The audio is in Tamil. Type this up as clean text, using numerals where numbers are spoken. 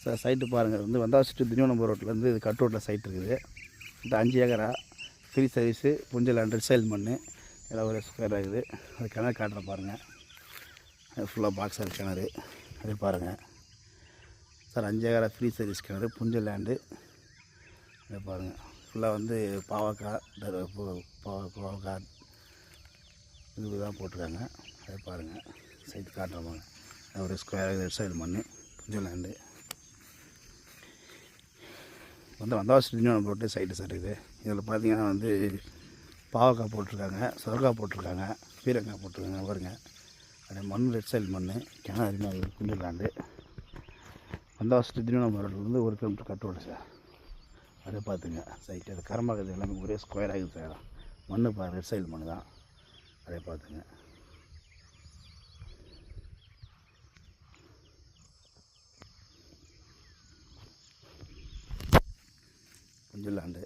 சார் சைட்டு பாருங்கள் வந்து வந்தாவசி திண்டிவனம் ரோட்லேருந்து இது கட் ரோட்டில் சைட் இருக்குது. இந்த 5 ஏக்கரா ஃப்ரீ சர்வீஸு புஞ்சல் அண்ட் ரிசைல் மண் எல்லாம் ஒரு ஸ்கொயர் ஆகுது. அது கிணறு காட்டுறேன் பாருங்கள். அது ஃபுல்லாக பாக்ஸர் கிணறு அது பாருங்கள் சார். 5 ஏக்கரா ஃப்ரீ சர்வீஸ் கிணறு புஞ்சல் லேண்டு அதை பாருங்கள். ஃபுல்லாக வந்து பாவக்காய் பாவக்காய் இது தான் போட்டிருக்காங்க. அதை பாருங்கள் சைட்டு காட்டுறோம். ஒரு ஸ்கொயர் ரிசைல் மண் புஞ்சல் லேண்டு வந்து Vandavasi Tindivanam road side sir இது. இதில் பார்த்தீங்கன்னா வந்து பாவக்காய் போட்டிருக்காங்க, சுரக்காய் போட்டிருக்காங்க, பீரங்காய் போட்டிருக்காங்க பாருங்க. அதே மண் ரெட் சைல் மண் கிணறு புஞ்சல் லேண்டு வந்தாவசி திண்டிவனம் ரோட்லேருந்து 1 கிலோமீட்டர் கட் ரோடு சார். அதை பார்த்துங்க சைட்டு. அது கரம்பாக்குது எல்லாமே ஒரே ஸ்கொயர் ஆகுது சார். மண் ரெட் சைல் மண் தான். அதை பார்த்துங்க. புஞ்சல் லேண்டு